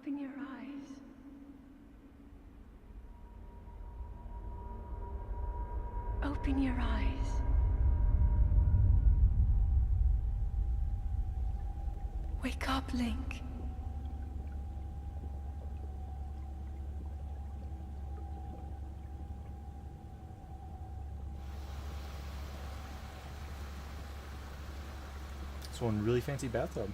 Open your eyes. Open your eyes. Wake up, Link. It's one really fancy bathtub.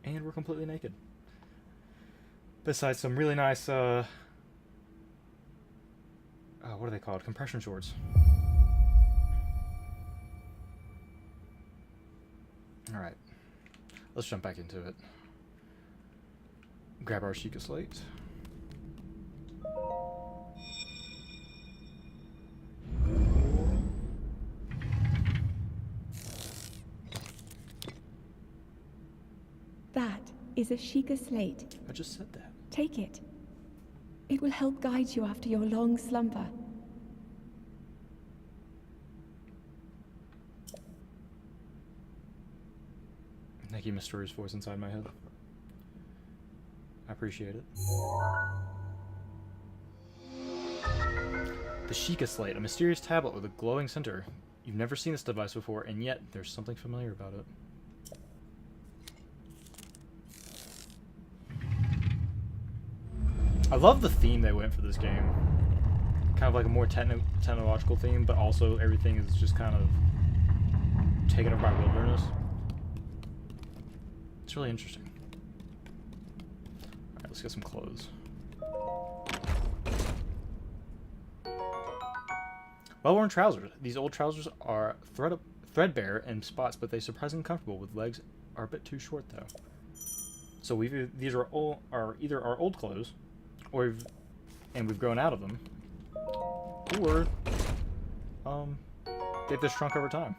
And we're completely naked. Besides some really nice, what are they called? Compression shorts. Alright. Let's jump back into it. Grab our Sheikah slate. That is a Sheikah slate. I just said that. Take it. It will help guide you after your long slumber. Thank you, mysterious voice inside my head. I appreciate it. The Sheikah slate, a mysterious tablet with a glowing center. You've never seen this device before, and yet there's something familiar about it. I love the theme they went for this game. Kind of like a more technological theme, but also everything is just kind of taken over by wilderness. It's really interesting. Alright, let's get some clothes. Well-worn trousers. These old trousers are threadbare in spots, but they're surprisingly comfortable. With legs are a bit too short, though. So these are either our old clothes, or we've grown out of them, or they've just shrunk over time.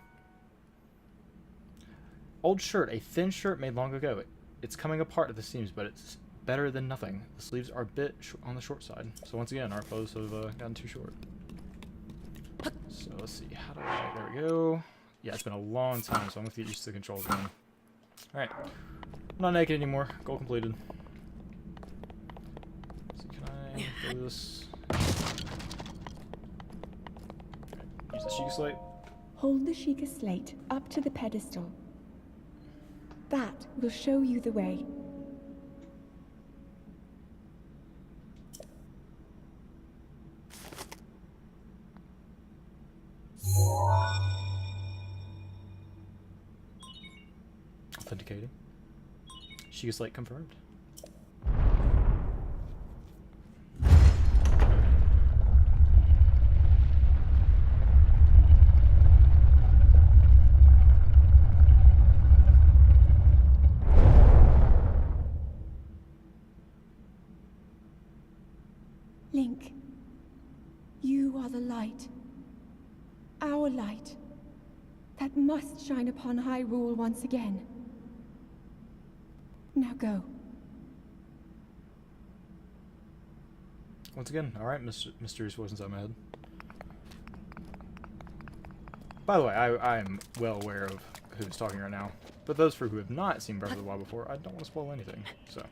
Old shirt, a thin shirt made long ago. It's coming apart at the seams, but it's better than nothing. The sleeves are a bit on the short side. So once again, our clothes have gotten too short. So let's see, how do I, there we go. Yeah, it's been a long time, so I'm gonna get used to the controls again. Alright, I'm not naked anymore. Goal completed. Do this. Use the Sheikah slate. Hold the Sheikah slate up to the pedestal. That will show you the way. Authenticating. Sheikah slate confirmed. Link, you are the light. Our light. That must shine upon Hyrule once again. Now go. Once again, alright, mysterious voice inside my head. By the way, I am well aware of who's talking right now. But those who have not seen Breath of the Wild before, I don't want to spoil anything, so.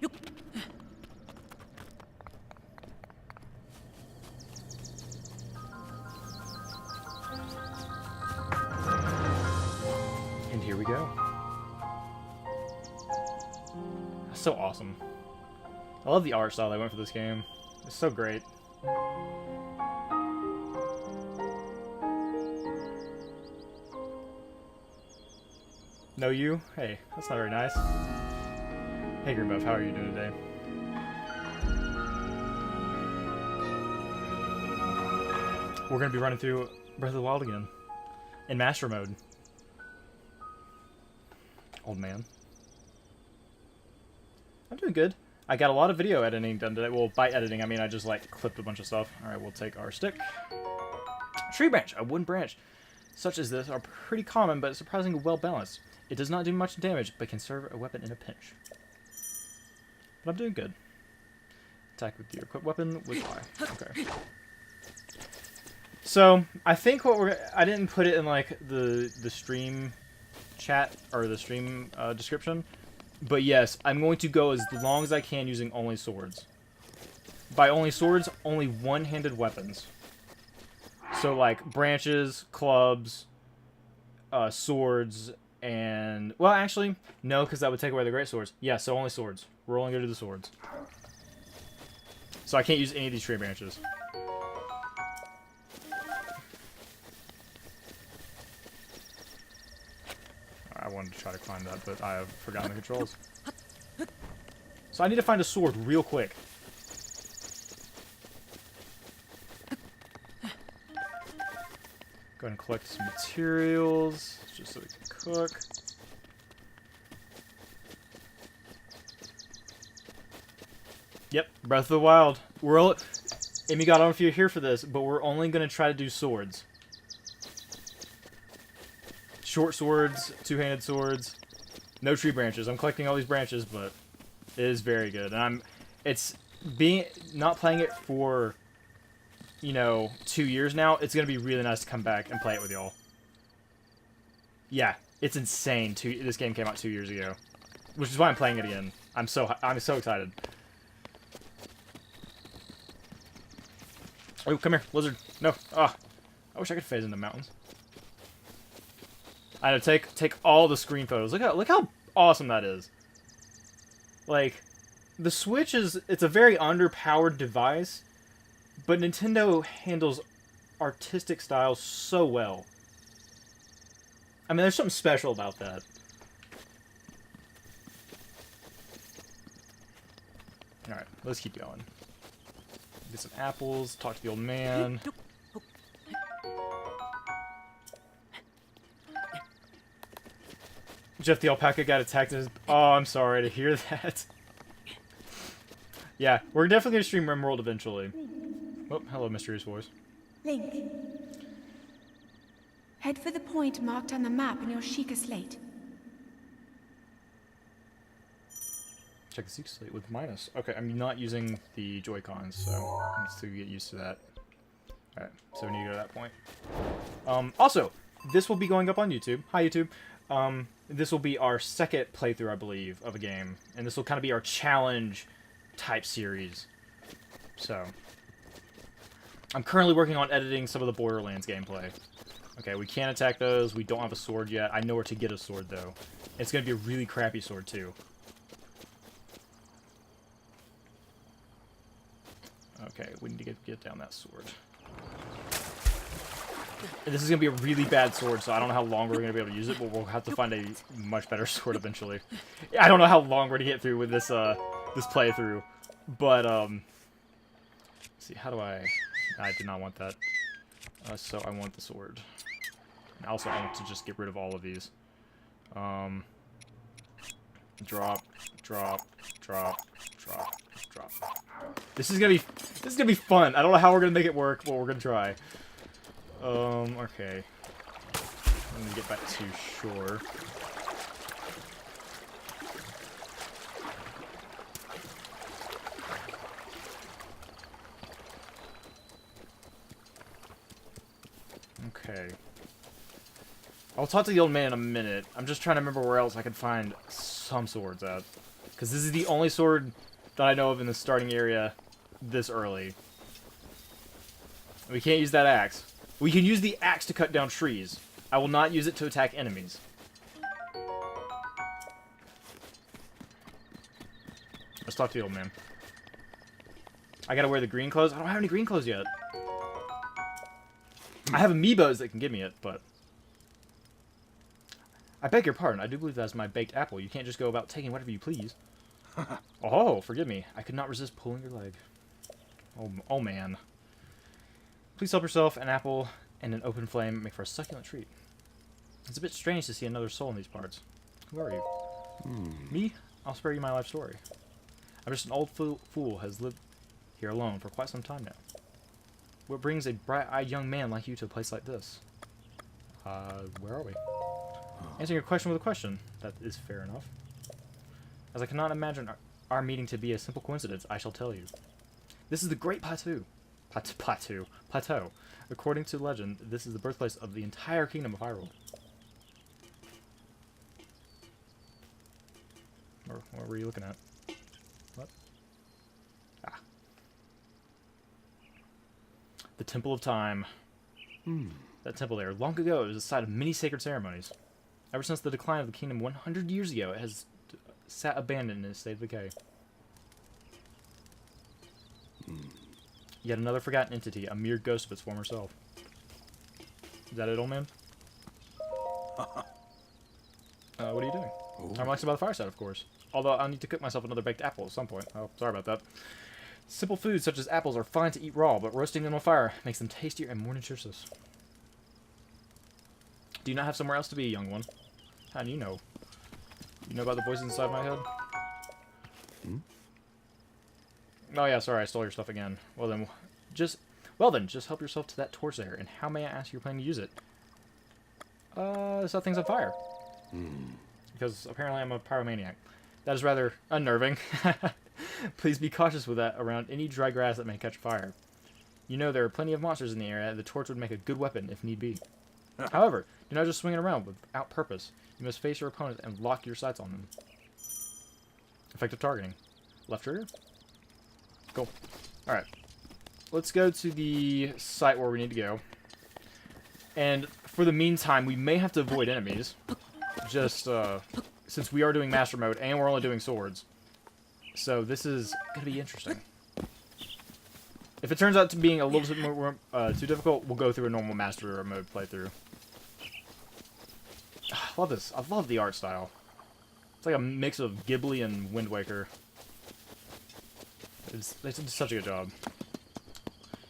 And here we go. That's so awesome. I love the art style they went for this game. It's so great. No you? Hey, that's not very nice. Hey Greenbuff, how are you doing today? We're gonna be running through Breath of the Wild again. In Master Mode. Old man. I'm doing good. I got a lot of video editing done today. Well, by editing, I mean I just, like, clipped a bunch of stuff. Alright, we'll take our stick. Tree branch, a wooden branch. Such as this are pretty common, but surprisingly well balanced. It does not do much damage, but can serve a weapon in a pinch. But I'm doing good. Attack with your equipped weapon with Y. Okay. So, I think what I didn't put it in, like, the stream chat, or the stream description. But yes, I'm going to go as long as I can using only swords. By only swords, only one-handed weapons. So, like, branches, clubs, swords, and... Well, actually, no, because that would take away the great swords. Yeah, so only swords. We're only going to do the swords. So I can't use any of these tree branches. I wanted to try to climb that, but I have forgotten the controls. So I need to find a sword real quick. Go ahead and collect some materials, just so we can cook. Yep, Breath of the Wild. Amy, God, I don't know if you're here for this, but we're only going to try to do swords. Short swords, two-handed swords, no tree branches. I'm collecting all these branches, but it is very good. And not playing it for, you know, 2 years now. It's gonna be really nice to come back and play it with y'all. Yeah, it's insane. This game came out 2 years ago, which is why I'm playing it again. I'm so excited. Oh, come here, lizard. No. Ah, I wish I could phase in the mountains. I know, take all the screen photos. Look how awesome that is. Like, the Switch it's a very underpowered device, but Nintendo handles artistic style so well. I mean, there's something special about that. Alright, let's keep going. Get some apples, talk to the old man. Jeff the alpaca got attacked. Oh, I'm sorry to hear that. Yeah, we're definitely gonna stream RimWorld eventually. Oh, hello, mysterious voice. Link. Head for the point marked on the map in your Sheikah slate. Check the secret slate with minus. Okay, I'm not using the Joy-Cons, so I need to get used to that. Alright, so we need to go to that point. Also, this will be going up on YouTube. Hi, YouTube. This will be our second playthrough, I believe, of a game. And this will kind of be our challenge-type series. So, I'm currently working on editing some of the Borderlands gameplay. Okay, we can't attack those. We don't have a sword yet. I know where to get a sword, though. It's going to be a really crappy sword, too. Okay, we need to get down that sword. And this is going to be a really bad sword, so I don't know how long we're going to be able to use it, but we'll have to find a much better sword eventually. I don't know how long we're going to get through with this this playthrough, but, let's see, how do I did not want that. So I want the sword. And also I want to just get rid of all of these. Drop, drop, drop, drop, drop. This is gonna be fun. I don't know how we're gonna make it work, but we're gonna try. Okay. Let me get back to shore. Okay. I'll talk to the old man in a minute. I'm just trying to remember where else I can find some swords at. Because this is the only sword that I know of in the starting area this early. We can't use that axe. We can use the axe to cut down trees. I will not use it to attack enemies. Let's talk to the old man. I gotta wear the green clothes? I don't have any green clothes yet. I have amiibos that can give me it, but... I beg your pardon. I do believe that's my baked apple. You can't just go about taking whatever you please. Oh, forgive me. I could not resist pulling your leg. Oh man. Please help yourself. An apple and an open flame make for a succulent treat. It's a bit strange to see another soul in these parts. Who are you? Me? I'll spare you my life story. I'm just an old fool who has lived here alone for quite some time now. What brings a bright-eyed young man like you to a place like this? Where are we? Answering your question with a question. That is fair enough. As I cannot imagine our meeting to be a simple coincidence, I shall tell you. This is the Great Plateau. Plateau. According to legend, this is the birthplace of the entire kingdom of Hyrule. What were you looking at? What? Ah. The Temple of Time. That temple there, long ago, it was the site of many sacred ceremonies. Ever since the decline of the kingdom 100 years ago, it has sat abandoned in a state of decay. Yet another forgotten entity, a mere ghost of its former self. Is that it, old man? What are you doing? I'm relaxing by the fireside, of course. Although I'll need to cook myself another baked apple at some point. Oh, sorry about that. Simple foods such as apples are fine to eat raw, but roasting them on fire makes them tastier and more nutritious. Do you not have somewhere else to be, young one? How do you know? You know about the voices inside my head? Oh yeah, sorry, I stole your stuff again. Well then, just help yourself to that torch there. And how may I ask you plan to use it? Set things on fire. Because apparently I'm a pyromaniac. That is rather unnerving. Please be cautious with that around any dry grass that may catch fire. You know there are plenty of monsters in the area, and the torch would make a good weapon if need be. However, do not just swing it around without purpose. You must face your opponent and lock your sights on them. Effective targeting. Left trigger. Cool. Alright. Let's go to the site where we need to go. And for the meantime, we may have to avoid enemies. Just, since we are doing Master Mode and we're only doing swords. So this is going to be interesting. If it turns out to being a little bit more too difficult, we'll go through a normal Master Mode playthrough. I love this. I love the art style. It's like a mix of Ghibli and Wind Waker. They did such a good job.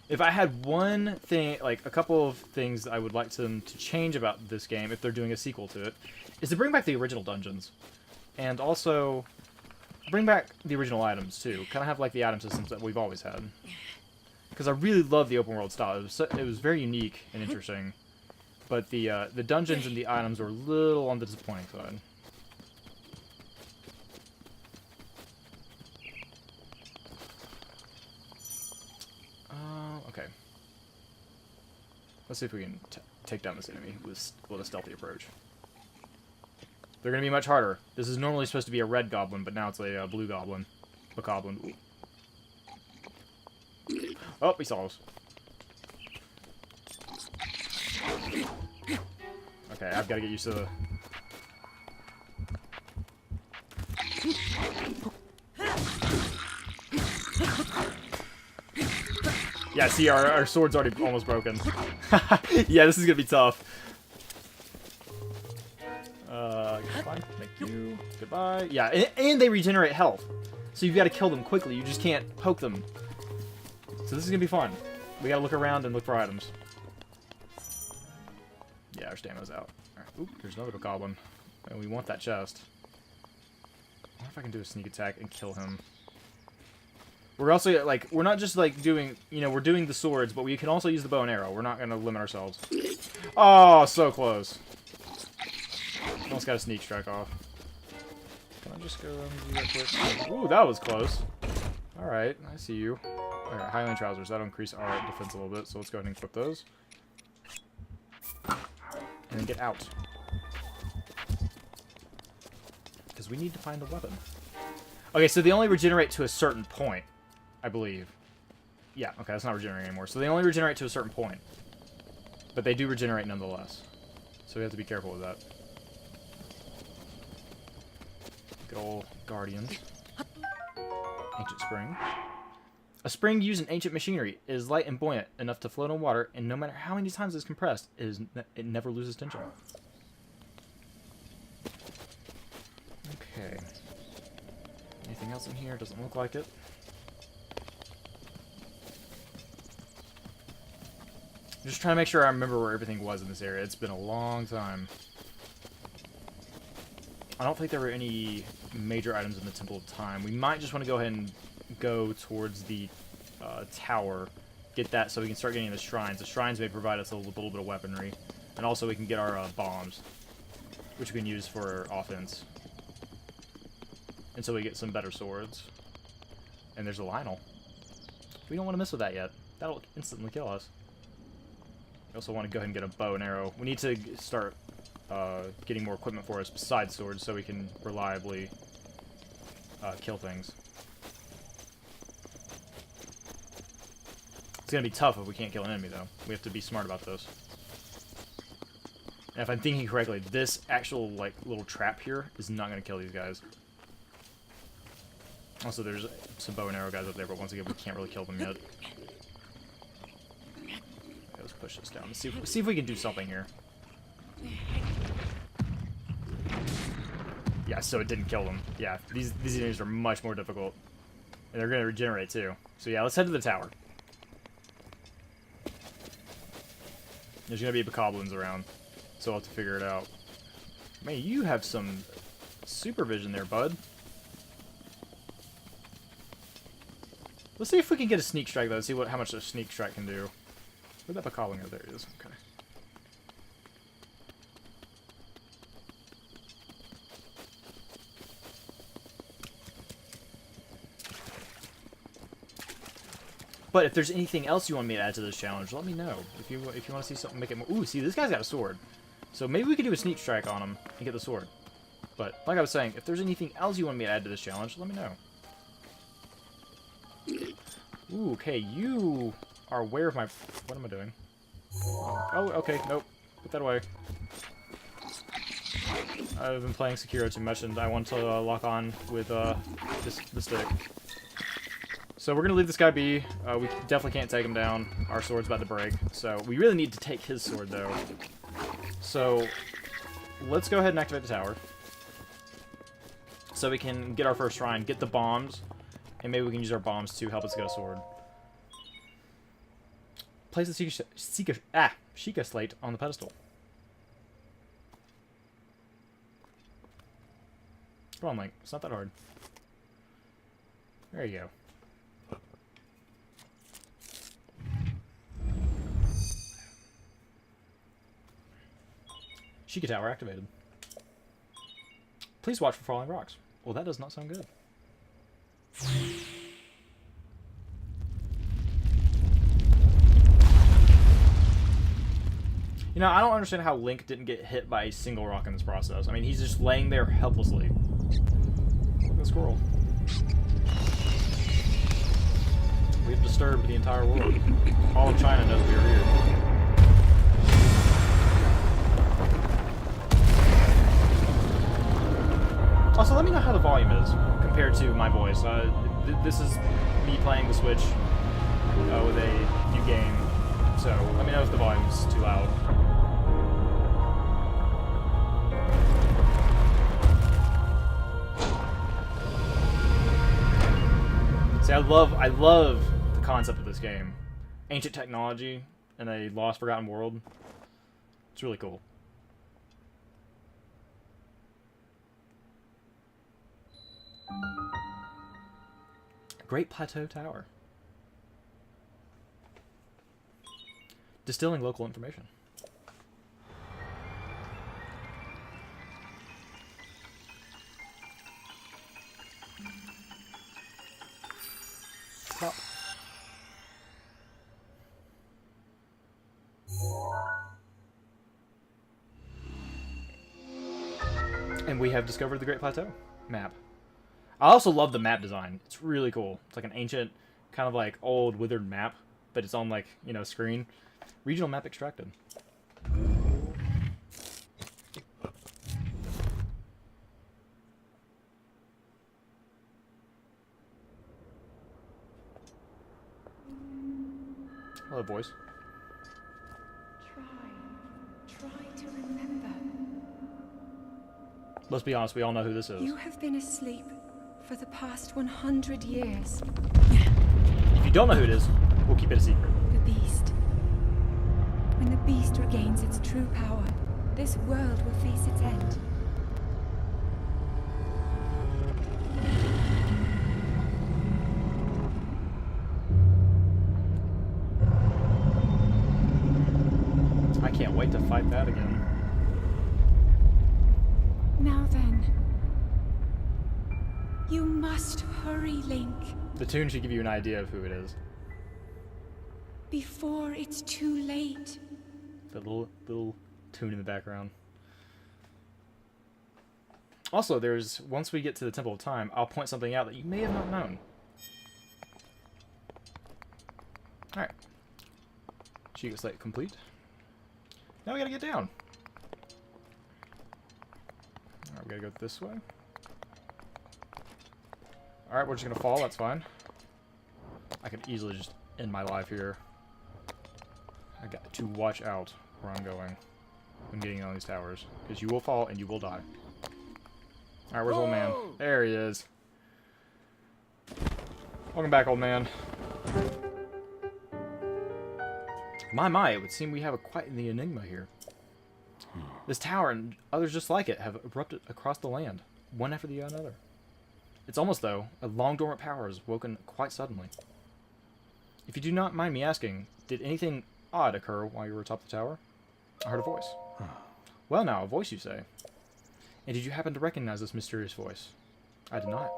If I had one thing, like a couple of things I would like them to change about this game, if they're doing a sequel to it, is to bring back the original dungeons. And also, bring back the original items, too. Kind of have like the item systems that we've always had. Because I really love the open world style. It was very unique and interesting. But the dungeons and the items were a little on the disappointing side. Okay. Let's see if we can take down this enemy with a stealthy approach. They're going to be much harder. This is normally supposed to be a red goblin, but now it's a blue goblin. A goblin. Oh, he saw us. Okay, I've got to get used to the... Yeah, see, our sword's already almost broken. Yeah, this is gonna be tough. Goodbye. Thank you. Goodbye. Yeah, and they regenerate health. So you've got to kill them quickly. You just can't poke them. So this is gonna be fun. We gotta look around and look for items. Yeah, our stamina's out. Alright. Oop, there's another goblin. And we want that chest. I wonder if I can do a sneak attack and kill him. We're also, like, we're not just, like, doing, you know, we're doing the swords, but we can also use the bow and arrow. We're not going to limit ourselves. Oh, so close. Almost got a sneak strike off. Can I just go and do that quick? Ooh, that was close. Alright, I see you. Alright, Highland Trousers. That'll increase our defense a little bit, so let's go ahead and equip those. And then get out. Because we need to find a weapon. Okay, so they only regenerate to a certain point. I believe. Yeah, okay, that's not regenerating anymore. So they only regenerate to a certain point. But they do regenerate nonetheless. So we have to be careful with that. Good old Guardians. Ancient Spring. A spring used in ancient machinery. It is light and buoyant enough to float on water, and no matter how many times it's compressed, it never loses tension. Okay. Anything else in here? Doesn't look like it. I'm just trying to make sure I remember where everything was in this area. It's been a long time. I don't think there were any major items in the Temple of Time. We might just want to go ahead and go towards the tower, get that so we can start getting the shrines. The shrines may provide us a little bit of weaponry, and also we can get our bombs, which we can use for offense until we get some better swords. And there's a Lionel. We don't want to mess with that yet. That'll instantly kill us. We also want to go ahead and get a bow and arrow. We need to start getting more equipment for us besides swords so we can reliably kill things. It's going to be tough if we can't kill an enemy, though. We have to be smart about this. And if I'm thinking correctly, this actual, like, little trap here is not going to kill these guys. Also, there's some bow and arrow guys up there, but once again, we can't really kill them yet. Okay, let's push this down. Let's see if we can do something here. Yeah, so it didn't kill them. Yeah, these enemies are much more difficult. And they're going to regenerate, too. So yeah, let's head to the tower. There's going to be bokoblins around, so I'll have to figure it out. Man, you have some supervision there, bud. Let's see if we can get a sneak strike, though. See how much a sneak strike can do. Where'd that bokoblin go? There it is. Okay. But if there's anything else you want me to add to this challenge, let me know. If you want to see something, make it more... Ooh, see, this guy's got a sword. So maybe we could do a sneak strike on him and get the sword. But, like I was saying, if there's anything else you want me to add to this challenge, let me know. Ooh, okay, you are aware of my... What am I doing? Oh, okay, nope. Put that away. I've been playing Sekiro too much, and I want to lock on with the stick. So we're going to leave this guy be. We definitely can't take him down. Our sword's about to break. So we really need to take his sword, though. So let's go ahead and activate the tower. So we can get our first shrine, get the bombs, and maybe we can use our bombs to help us get a sword. Place the Sheikah slate on the pedestal. Come on, Link. It's not that hard. There you go. Sheikah Tower activated. Please watch for falling rocks. Well, that does not sound good. You know, I don't understand how Link didn't get hit by a single rock in this process. I mean, he's just laying there helplessly. Look at the squirrel. We've disturbed the entire world. All of China knows we are here. Also, let me know how the volume is compared to my voice. This is me playing the Switch with a new game, so let me know if the volume's too loud. See, I love the concept of this game. Ancient technology in a lost, forgotten world. It's really cool. Great Plateau Tower. Distilling local information. Stop. And we have discovered the Great Plateau map. I also love the map design. It's really cool. It's like an ancient, kind of like old withered map, but it's on like, you know, screen. Regional map extracted. Hello, boys. Try to remember. Let's be honest, we all know who this is. You have been asleep for the past 100 years. If you don't know who it is, we'll keep it a secret. The beast. When the beast regains its true power, this world will face its end. wait to fight that again. Now then. You must hurry, Link. The tune should give you an idea of who it is. Before it's too late. The little tune in the background. Also, once we get to the Temple of Time, I'll point something out that you may have not known. Alright. Sheikah Slate complete. Now we gotta get down. Alright, we gotta go this way. Alright, we're just gonna fall, that's fine. I can easily just end my life here. I got to watch out where I'm going when getting on these towers. Because you will fall and you will die. Alright, where's old man? There he is. Welcome back, old man. My, it would seem we have quite the enigma here. This tower and others just like it have erupted across the land, one after the other. It's almost, though, a long dormant power has woken quite suddenly. If you do not mind me asking, did anything odd occur while you were atop the tower? I heard a voice. Well now, a voice you say. And did you happen to recognize this mysterious voice? I did not.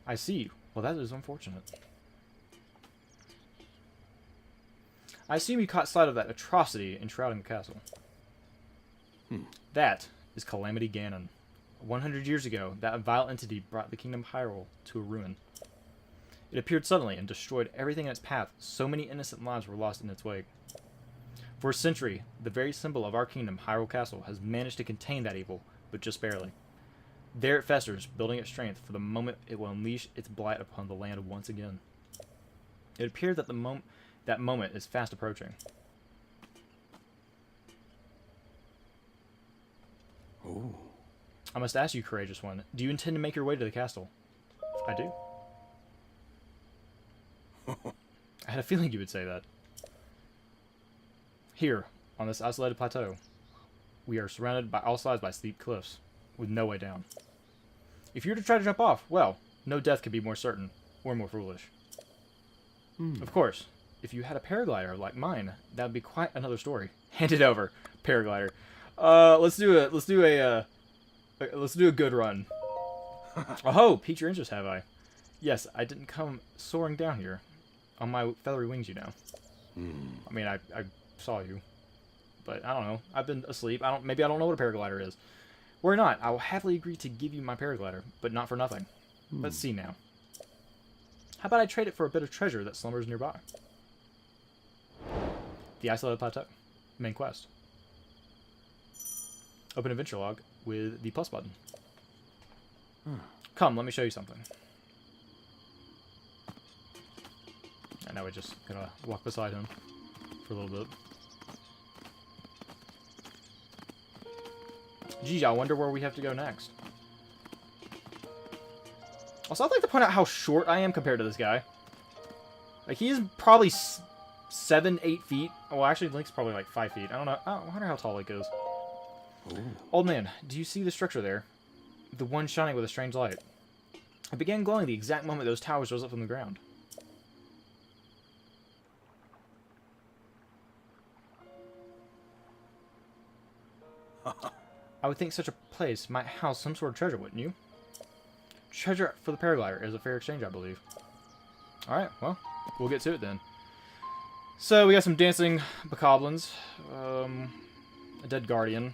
I see. Well, that is unfortunate. I assume you caught sight of that atrocity enshrouding the castle. That is Calamity Ganon. 100 years ago, that vile entity brought the kingdom of Hyrule to a ruin. It appeared suddenly and destroyed everything in its path. So many innocent lives were lost in its wake. For a century, the very symbol of our kingdom, Hyrule Castle, has managed to contain that evil, but just barely. There it festers, building its strength for the moment it will unleash its blight upon the land once again. It appears that that moment is fast approaching. Oh. I must ask you, courageous one, do you intend to make your way to the castle? I do. I had a feeling you would say that. Here, on this isolated plateau, we are surrounded by all sides by steep cliffs, with no way down. If you were to try to jump off, well, no death could be more certain, or more foolish. Of course, if you had a paraglider like mine, that would be quite another story. Hand it over, paraglider. Let's do a good run. Oh, piqued your interest, have I? Yes, I didn't come soaring down here on my feathery wings, you know. I mean, I saw you, but I don't know. I've been asleep. Maybe I don't know what a paraglider is. Or not, I will happily agree to give you my paraglider, but not for nothing. Let's see now. How about I trade it for a bit of treasure that slumbers nearby? The isolated plateau. Main quest. Open adventure log with the plus button. Come, let me show you something. And now we're just gonna walk beside him for a little bit. Geez, I wonder where we have to go next. Also, I'd like to point out how short I am compared to this guy. Like, he is probably 7, 8 feet. Well, actually, Link's probably like 5 feet. I don't know. I wonder how tall Link is. Ooh. Old man, do you see the structure there? The one shining with a strange light. It began glowing the exact moment those towers rose up from the ground. I would think such a place might house some sort of treasure, wouldn't you? Treasure for the paraglider is a fair exchange, I believe. Alright, well, we'll get to it then. So, we got some dancing bokoblins. A dead guardian.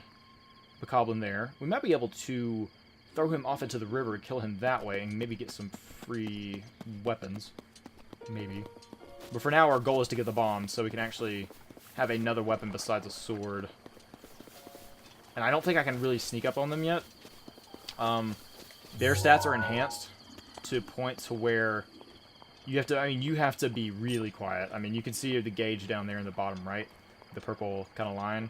Bokoblin there. We might be able to throw him off into the river and kill him that way, and maybe get some free weapons. Maybe. But for now, our goal is to get the bomb, so we can actually have another weapon besides a sword. And I don't think I can really sneak up on them yet. Their stats are enhanced to a point to where you have to, you have to be really quiet. I mean, you can see the gauge down there in the bottom right, the purple kind of line.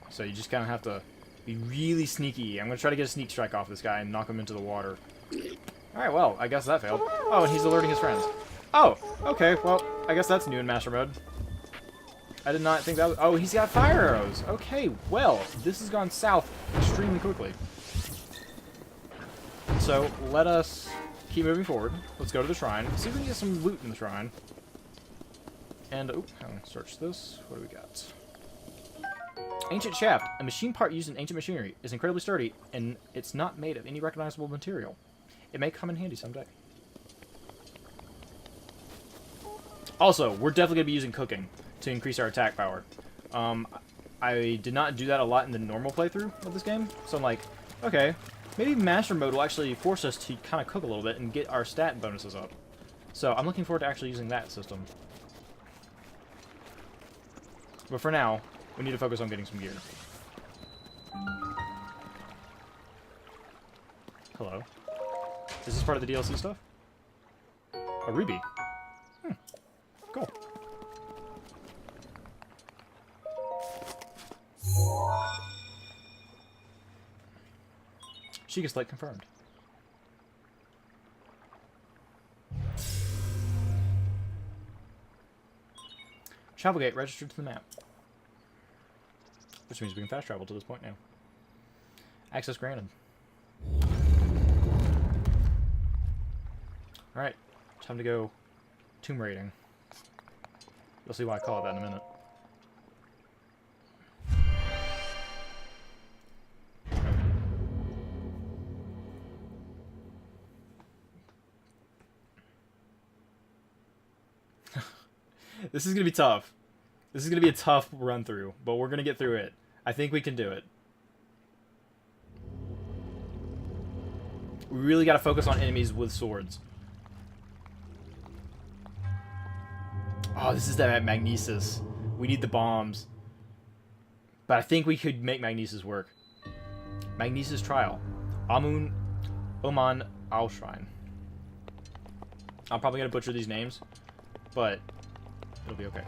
So you just kind of have to be really sneaky. I'm going to try to get a sneak strike off this guy and knock him into the water. Alright, well, I guess that failed. Oh, and he's alerting his friends. Oh, okay, well, I guess that's new in Master Mode. I did not think that was... Oh, he's got fire arrows. Okay, well, this has gone south extremely quickly. So, let us keep moving forward. Let's go to the shrine. See if we can get some loot in the shrine. And, oh, I'm going to search this. What do we got? Ancient shaft. A machine part used in ancient machinery is incredibly sturdy, and it's not made of any recognizable material. It may come in handy someday. Also, we're definitely going to be using cooking to increase our attack power. I did not do that a lot in the normal playthrough of this game, so I'm like, okay, maybe Master Mode will actually force us to kind of cook a little bit and get our stat bonuses up. So I'm looking forward to actually using that system. But for now, we need to focus on getting some gear. Hello. Is this part of the DLC stuff? A ruby. Cool. Sheikah Slate confirmed. Travel gate registered to the map. Which means we can fast travel to this point now. Access granted. Alright, time to go tomb raiding. You'll see why I call it that in a minute. This is going to be tough. This is going to be a tough run through, but we're going to get through it. I think we can do it. We really got to focus on enemies with swords. Oh, this is that magnesis. We need the bombs. But I think we could make magnesis work. Magnesis trial. Oman Al Shrine. I'm probably going to butcher these names, but it'll be okay.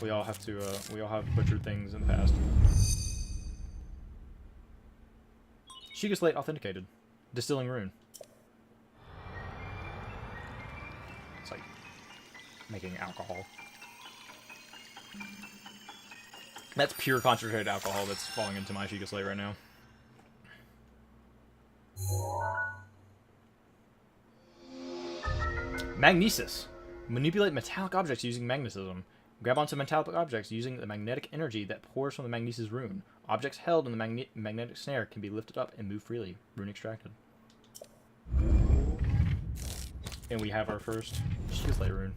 We all have to, we all have butchered things in the past. Sheikah Slate authenticated. Distilling rune. It's like making alcohol. That's pure concentrated alcohol that's falling into my Sheikah Slate right now. Magnesis. Manipulate metallic objects using magnetism. Grab onto metallic objects using the magnetic energy that pours from the magnesis rune. Objects held in the magnetic snare can be lifted up and move freely. Rune extracted. And we have our first Sheikah Slate rune.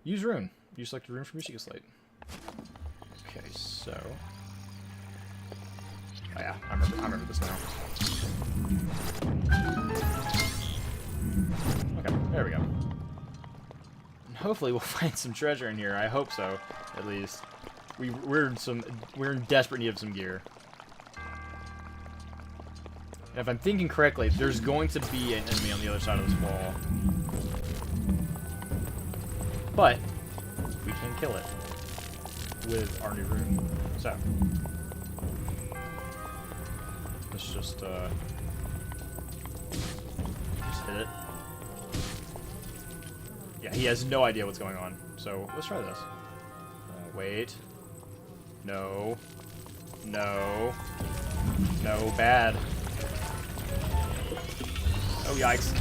Use rune. You selected rune from your Sheikah Slate. Okay, so... Oh yeah, I remember this now. Okay, there we go. And hopefully we'll find some treasure in here. I hope so, at least. We're in desperate need of some gear. And if I'm thinking correctly, there's going to be an enemy on the other side of this wall. But we can kill it with our new rune. So let's just hit it. Yeah, he has no idea what's going on. So let's try this. Wait. No. No. No, bad. Oh, yikes.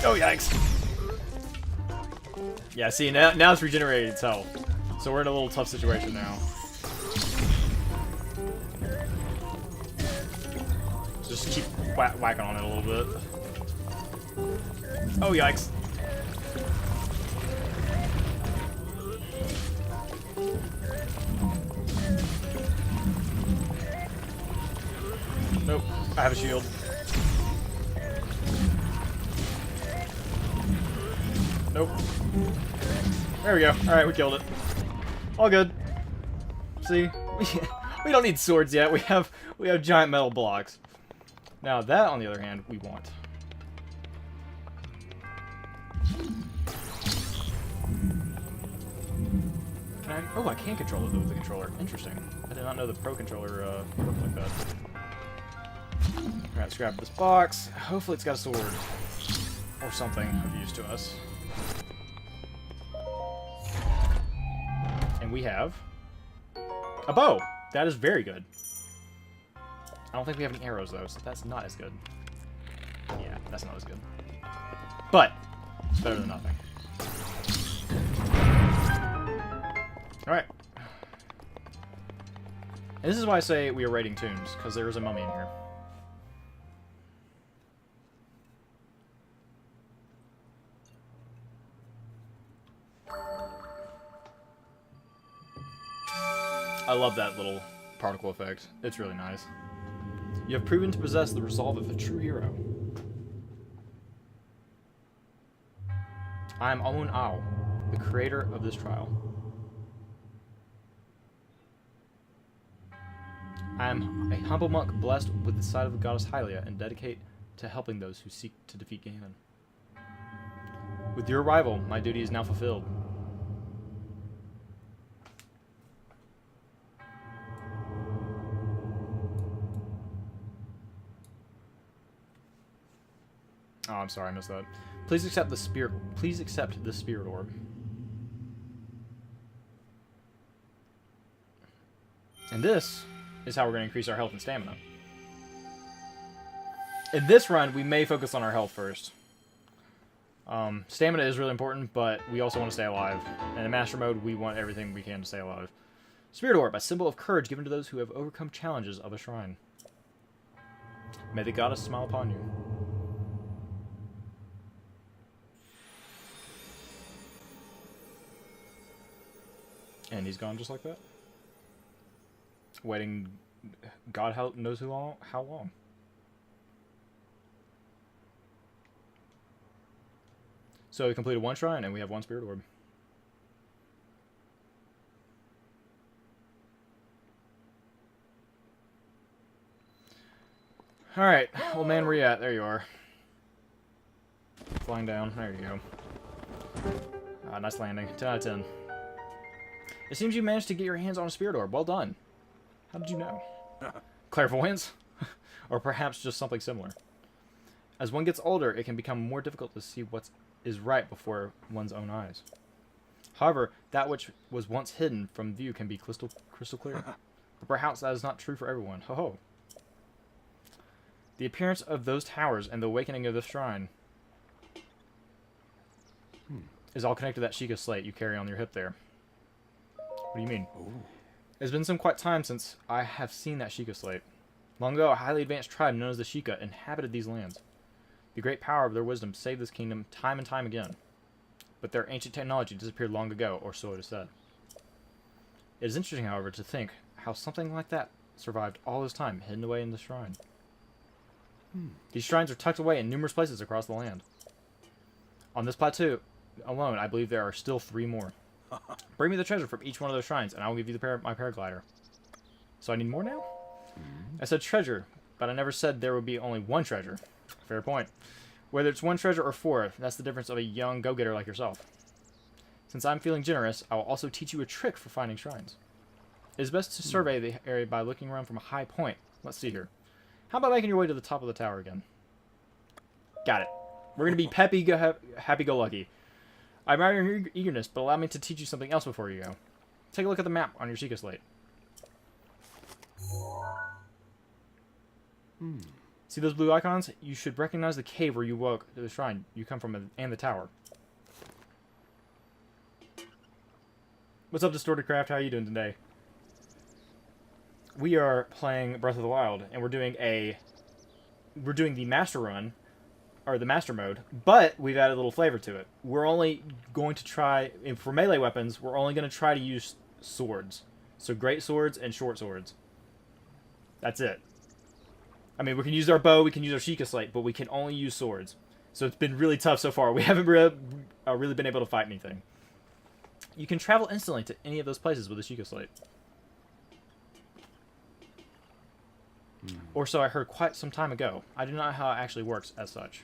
Oh, yikes. Yeah, see, now it's regenerated itself. So we're in a little tough situation now. Just keep whacking on it a little bit. Oh, yikes. Nope, I have a shield. Nope. There we go. Alright, we killed it. All good. See? We don't need swords yet. We have giant metal blocks. Now that, on the other hand, we want. Can I? Oh, I can control it with the controller. Interesting. I did not know the Pro controller worked like that. Alright, let's grab this box. Hopefully it's got a sword. Or something of use to us. And we have a bow. That is very good. I don't think we have any arrows though, so that's not as good. Yeah, that's not as good. But it's better than nothing. Alright. And this is why I say we are raiding tombs, because there is a mummy in here. I love that little particle effect. It's really nice. You have proven to possess the resolve of a true hero. I am Owen Ao, the creator of this trial. I am a humble monk blessed with the sight of the goddess Hylia and dedicate to helping those who seek to defeat Ganon. With your arrival, my duty is now fulfilled. Oh, I'm sorry, I missed that. Please accept the spirit. Please accept the spirit orb. And this is how we're going to increase our health and stamina. In this run, we may focus on our health first. Stamina is really important, but we also want to stay alive. And in Master Mode, we want everything we can to stay alive. Spirit Orb, a symbol of courage given to those who have overcome challenges of a shrine. May the goddess smile upon you. And he's gone just like that. Waiting, God knows how long. So we completed one shrine and we have one spirit orb. Alright, old man, where you at? There you are. Flying down. There you go. Nice landing. 10 out of 10. It seems you managed to get your hands on a spirit orb. Well done. How did you know? Clairvoyance? Or perhaps just something similar. As one gets older, it can become more difficult to see what is right before one's own eyes. However, that which was once hidden from view can be crystal clear. But perhaps that is not true for everyone. Ho ho. The appearance of those towers and the awakening of the shrine is all connected to that Sheikah slate you carry on your hip there. What do you mean? Ooh. It's been some quite time since I have seen that Sheikah slate. Long ago, a highly advanced tribe known as the Sheikah inhabited these lands. The great power of their wisdom saved this kingdom time and time again. But their ancient technology disappeared long ago, or so it is said. It is interesting, however, to think how something like that survived all this time, hidden away in the shrine. These shrines are tucked away in numerous places across the land. On this plateau alone, I believe there are still 3 more. Bring me the treasure from each one of those shrines, and I will give you my paraglider. So I need more now? I said treasure, but I never said there would be only one treasure. Fair point. Whether it's 1 treasure or 4, that's the difference of a young go-getter like yourself. Since I'm feeling generous, I will also teach you a trick for finding shrines. It is best to survey the area by looking around from a high point. Let's see here. How about making your way to the top of the tower again? Got it. We're going to be happy-go-lucky. I admire your eagerness, but allow me to teach you something else before you go. Take a look at the map on your Sheikah slate. See those blue icons? You should recognize the cave where you woke to the shrine you come from and the tower. What's up, Distorted Craft? How are you doing today? We are playing Breath of the Wild, and we're doing the master run, or the master mode, but we've added a little flavor to it. We're only going to try, for melee weapons, we're only going to try to use swords. So great swords and short swords. That's it. I mean, we can use our bow, we can use our Sheikah slate, but we can only use swords. So it's been really tough so far. We haven't really been able to fight anything. You can travel instantly to any of those places with a Sheikah slate. Or so I heard quite some time ago. I do not know how it actually works as such.